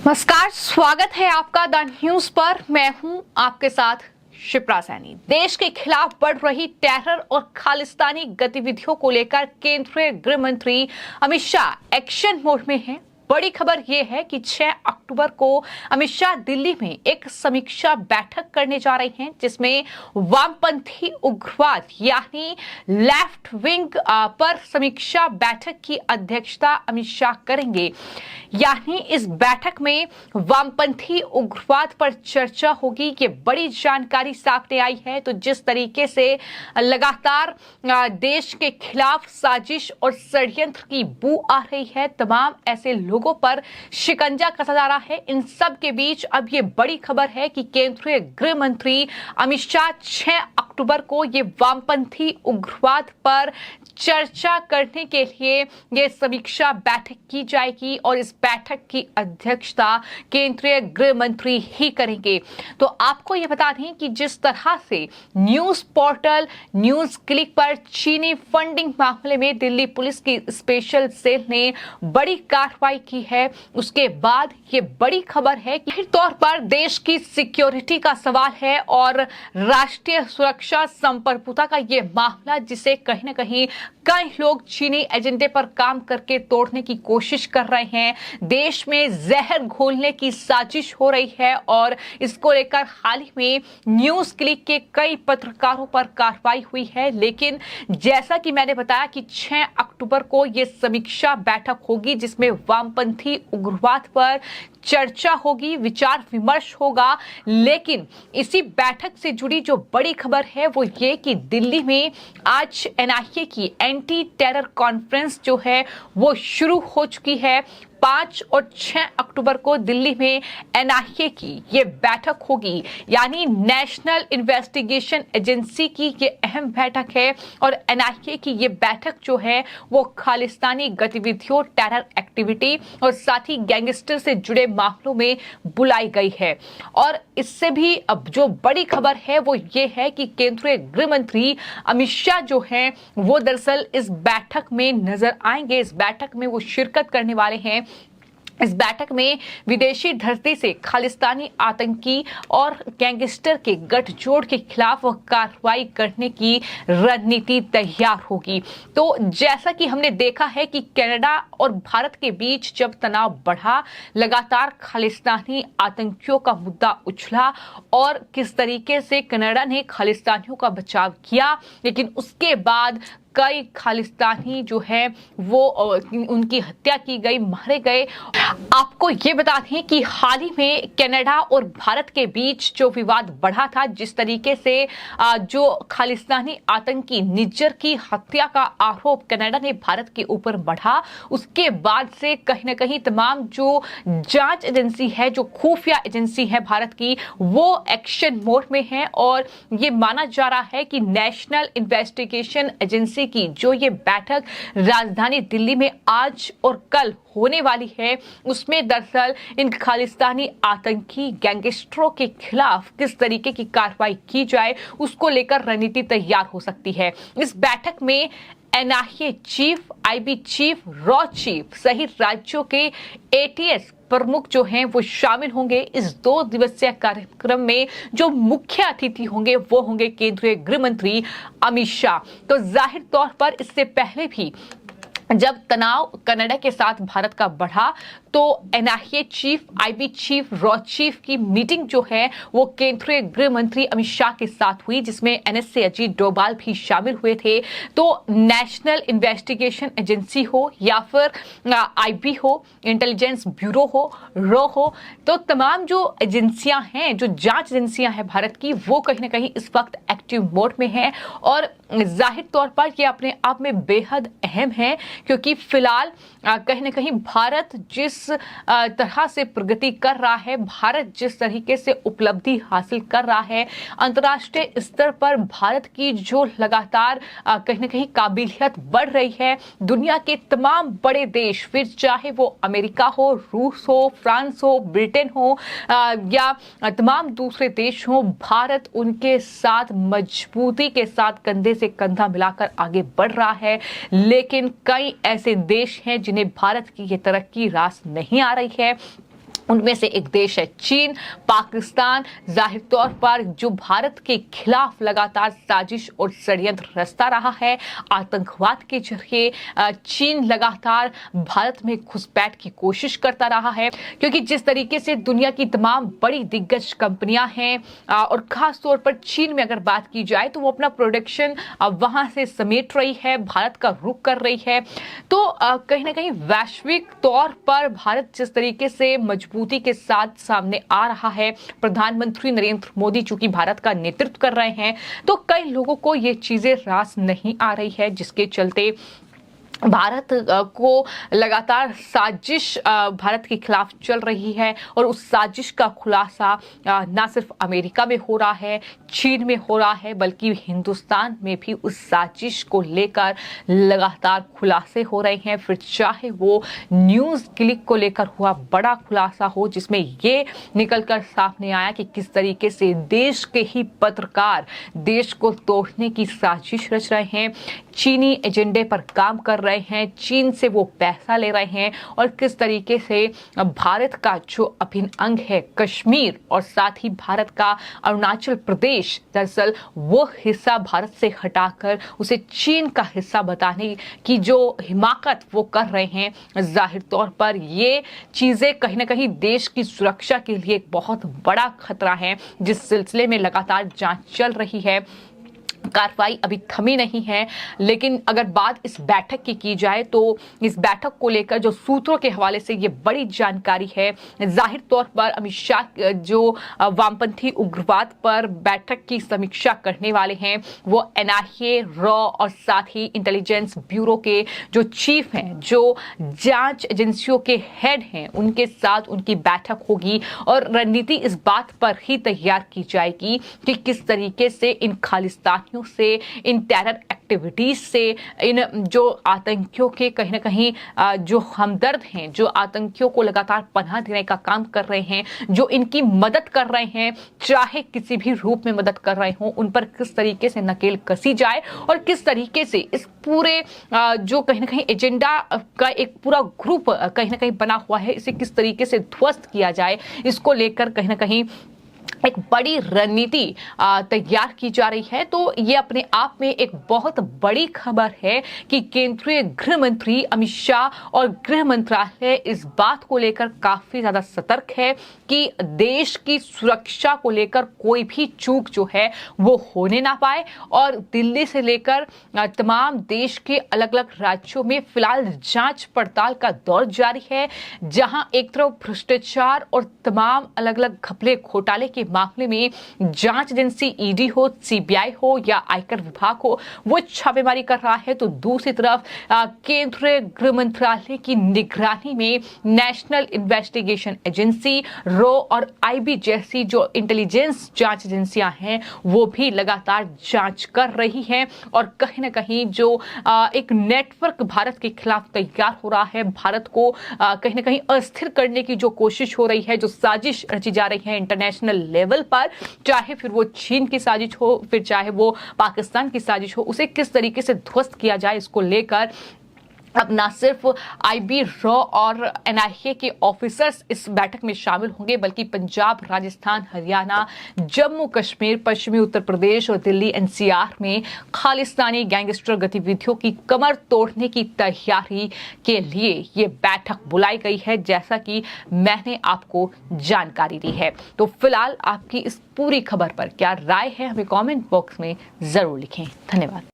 नमस्कार, स्वागत है आपका द न्यूज पर। मैं हूं आपके साथ शिप्रा सैनी। देश के खिलाफ बढ़ रही टेरर और खालिस्तानी गतिविधियों को लेकर केंद्रीय गृह मंत्री अमित शाह एक्शन मोड में हैं। बड़ी खबर यह है कि 6 अक्टूबर को अमित शाह दिल्ली में एक समीक्षा बैठक करने जा रहे हैं, जिसमें वामपंथी उग्रवाद यानी लेफ्ट विंग पर समीक्षा बैठक की अध्यक्षता अमित शाह करेंगे। यानी इस बैठक में वामपंथी उग्रवाद पर चर्चा होगी। ये बड़ी जानकारी सामने आई है। तो जिस तरीके से लगातार देश के खिलाफ साजिश और षड्यंत्र की बू आ रही है, तमाम ऐसे लोगों पर शिकंजा कसा जा रहा है, इन सब के बीच अब ये बड़ी खबर है कि केंद्रीय गृह मंत्री अमित शाह 6 अक्टूबर को ये वामपंथी उग्रवाद पर चर्चा करने के लिए ये समीक्षा बैठक की जाएगी और इस बैठक की अध्यक्षता केंद्रीय गृह मंत्री ही करेंगे। तो आपको ये बता दें कि जिस तरह से न्यूज पोर्टल न्यूज क्लिक पर चीनी फंडिंग मामले में दिल्ली पुलिस की स्पेशल सेल ने बड़ी कार्रवाई की है, उसके बाद ये बड़ी खबर है कि जाहिर तौर पर देश की सिक्योरिटी का सवाल है और राष्ट्रीय सुरक्षा संप्रभुता का ये मामला, जिसे कहीं ना कहीं कई लोग चीनी एजेंडे पर काम करके तोड़ने की कोशिश कर रहे हैं। देश में जहर घोलने की साजिश हो रही है और इसको लेकर हाल ही में न्यूज क्लिक के कई पत्रकारों पर कार्रवाई हुई है। लेकिन जैसा कि मैंने बताया कि 6 अक्टूबर को यह समीक्षा बैठक होगी, जिसमें वामपंथी उग्रवाद पर चर्चा होगी, विचार विमर्श होगा। लेकिन इसी बैठक से जुड़ी जो बड़ी खबर है वो ये कि दिल्ली में आज एनआईए की एंटी टेरर कॉन्फ्रेंस जो है वो शुरू हो चुकी है। 5 और 6 अक्टूबर को दिल्ली में एनआईए की ये बैठक होगी, यानी नेशनल इन्वेस्टिगेशन एजेंसी की ये अहम बैठक है। और एनआईए की ये बैठक जो है वो खालिस्तानी गतिविधियों, टेरर एक्टिविटी और साथ ही गैंगस्टर से जुड़े मामलों में बुलाई गई है। और इससे भी अब जो बड़ी खबर है वो ये है कि केंद्रीय गृह मंत्री अमित शाह जो हैं वो दरअसल इस बैठक में नजर आएंगे। इस बैठक में वो शिरकत करने वाले हैं। इस बैठक में विदेशी धरती से खालिस्तानी आतंकी और गैंगस्टर के गठजोड़ के खिलाफ कार्रवाई करने की रणनीति तैयार होगी। तो जैसा कि हमने देखा है कि कनाडा और भारत के बीच जब तनाव बढ़ा, लगातार खालिस्तानी आतंकियों का मुद्दा उछला और किस तरीके से कनाडा ने खालिस्तानियों का बचाव किया, लेकिन उसके बाद कई खालिस्तानी जो है वो उनकी हत्या की गई, मारे गए। आपको ये बता दें कि हाल ही में कनाडा और भारत के बीच जो विवाद बढ़ा था, जिस तरीके से जो खालिस्तानी आतंकी निज्जर की हत्या का आरोप कनाडा ने भारत के ऊपर बढ़ा, उसके बाद से कहीं ना कहीं तमाम जो जांच एजेंसी है, जो खुफिया एजेंसी है भारत की, वो एक्शन मोड में है। और ये माना जा रहा है कि नेशनल इन्वेस्टिगेशन एजेंसी की जो ये बैठक राजधानी दिल्ली में आज और कल होने वाली है, उसमें दरअसल इन खालिस्तानी आतंकी गैंगस्टरों के खिलाफ किस तरीके की कार्रवाई की जाए, उसको लेकर रणनीति तैयार हो सकती है। इस बैठक में NIA chief, IB chief, raw chief सहित राज्यों के एटीएस प्रमुख जो हैं वो शामिल होंगे। इस 2 दिवसीय कार्यक्रम में जो मुख्य अतिथि होंगे वो होंगे केंद्रीय गृह मंत्री अमित शाह। तो जाहिर तौर पर इससे पहले भी जब तनाव कनाडा के साथ भारत का बढ़ा, तो NIA chief, IB chief, raw chief की मीटिंग जो है वो केंद्रीय गृह मंत्री अमित शाह के साथ हुई, जिसमें एनएसए अजीत डोभाल भी शामिल हुए थे। तो नेशनल इन्वेस्टिगेशन एजेंसी हो या फिर आईबी हो, इंटेलिजेंस ब्यूरो हो, रॉ हो, तो तमाम जो एजेंसियां हैं, जो जांच एजेंसियां हैं भारत की, वो कहीं ना कहीं इस वक्त एक्टिव मोड में है। और जाहिर तौर पर ये अपने आप में बेहद अहम है, क्योंकि फिलहाल कहीं ना कहीं भारत जिस तरह से प्रगति कर रहा है, भारत जिस तरीके से उपलब्धि हासिल कर रहा है अंतर्राष्ट्रीय स्तर पर, भारत की जो लगातार कहीं ना कहीं काबिलियत बढ़ रही है, दुनिया के तमाम बड़े देश, फिर चाहे वो अमेरिका हो, रूस हो, फ्रांस हो, ब्रिटेन हो या तमाम दूसरे देश हो, भारत उनके साथ मजबूती के साथ कंधे से कंधा मिलाकर आगे बढ़ रहा है। लेकिन कई ऐसे देश हैं जिन्हें भारत की ये तरक्की रास नहीं आ रही है। उनमें से एक देश है चीन। पाकिस्तान जाहिर तौर पर जो भारत के खिलाफ लगातार साजिश और षड्यंत्र रचता रहा है, आतंकवाद के जरिए चीन लगातार भारत में घुसपैठ की कोशिश करता रहा है, क्योंकि जिस तरीके से दुनिया की तमाम बड़ी दिग्गज कंपनियां हैं और खास तौर पर चीन में अगर बात की जाए तो वो अपना प्रोडक्शन वहां से समेट रही है, भारत का रुख कर रही है। तो कहीं ना कहीं वैश्विक तौर पर भारत जिस तरीके से मजबूती के साथ सामने आ रहा है, प्रधानमंत्री नरेंद्र मोदी चूंकि भारत का नेतृत्व कर रहे हैं, तो कई लोगों को ये चीजें रास नहीं आ रही है, जिसके चलते भारत को लगातार साजिश भारत के खिलाफ चल रही है और उस साजिश का खुलासा ना सिर्फ अमेरिका में हो रहा है, चीन में हो रहा है, बल्कि हिंदुस्तान में भी उस साजिश को लेकर लगातार खुलासे हो रहे हैं। फिर चाहे वो न्यूज़ क्लिक को लेकर हुआ बड़ा खुलासा हो, जिसमें ये निकलकर सामने आया कि किस तरीके से देश के ही पत्रकार देश को तोड़ने की साजिश रच रहे हैं, चीनी एजेंडे पर काम कर रहे हैं, चीन से वो पैसा ले रहे हैं और किस तरीके से भारत का जो अभिन्न अंग है कश्मीर और साथ ही भारत का अरुणाचल प्रदेश, दरअसल वो हिस्सा भारत से हटाकर उसे चीन का हिस्सा बताने की जो हिमाकत वो कर रहे हैं। जाहिर तौर पर ये चीजें कहीं ना कहीं देश की सुरक्षा के लिए एक बहुत बड़ा खतरा है, जिस सिलसिले में लगातार जांच चल रही है। कार्रवाई अभी थमी नहीं है, लेकिन अगर बात इस बैठक की जाए तो इस बैठक को लेकर जो सूत्रों के हवाले से ये बड़ी जानकारी है, जाहिर तौर पर अमित शाह जो वामपंथी उग्रवाद पर बैठक की समीक्षा करने वाले हैं, वो एनआईए, रॉ और साथ ही इंटेलिजेंस ब्यूरो के जो चीफ हैं, जो जांच एजेंसियों के हेड हैं, उनके साथ उनकी बैठक होगी और रणनीति इस बात पर ही तैयार की जाएगी कि किस तरीके से इन खालिस्तानियों से, इन टेरर एक्टिविटीज से, इन जो आतंकियों के कहीं ना कहीं जो हमदर्द हैं, जो आतंकियों को लगातार पनाह देने का काम कर रहे हैं, जो इनकी मदद कर रहे हैं, चाहे किसी भी रूप में मदद कर रहे हों, उन पर किस तरीके से नकेल कसी जाए और किस तरीके से इस पूरे जो कहीं ना कहीं एजेंडा का एक पूरा ग्रुप कहीं ना कहीं बना हुआ है, इसे किस तरीके से ध्वस्त किया जाए, इसको लेकर कहीं ना कहीं एक बड़ी रणनीति तैयार की जा रही है। तो ये अपने आप में एक बहुत बड़ी खबर है कि केंद्रीय गृह मंत्री अमित शाह और गृह मंत्रालय इस बात को लेकर काफी ज्यादा सतर्क है कि देश की सुरक्षा को लेकर कोई भी चूक जो है वो होने ना पाए और दिल्ली से लेकर तमाम देश के अलग अलग राज्यों में फिलहाल जांच पड़ताल का दौर जारी है, जहां एक तरफ भ्रष्टाचार और तमाम अलग अलग घपले घोटाले के मामले में जांच एजेंसी ईडी हो, सीबीआई हो या आयकर विभाग हो, वो छापेमारी कर रहा है, तो दूसरी तरफ केंद्रीय गृह मंत्रालय की निगरानी में नेशनल इन्वेस्टिगेशन एजेंसी, रॉ और आईबी जैसी जो इंटेलिजेंस जांच एजेंसियां हैं वो भी लगातार जांच कर रही हैं और कहीं ना कहीं जो एक नेटवर्क भारत के खिलाफ तैयार हो रहा है, भारत को कहीं ना कहीं अस्थिर करने की जो कोशिश हो रही है, जो साजिश रची जा रही है इंटरनेशनल लेवल पर, चाहे फिर वो चीन की साजिश हो, फिर चाहे वो पाकिस्तान की साजिश हो, उसे किस तरीके से ध्वस्त किया जाए, इसको लेकर अब ना सिर्फ आईबी, रॉ और एनआईए के ऑफिसर्स इस बैठक में शामिल होंगे, बल्कि पंजाब, राजस्थान, हरियाणा, जम्मू कश्मीर, पश्चिमी उत्तर प्रदेश और दिल्ली एनसीआर में खालिस्तानी गैंगस्टर गतिविधियों की कमर तोड़ने की तैयारी के लिए ये बैठक बुलाई गई है, जैसा कि मैंने आपको जानकारी दी है। तो फिलहाल आपकी इस पूरी खबर पर क्या राय है, हमें कमेंट बॉक्स में जरूर लिखें। धन्यवाद।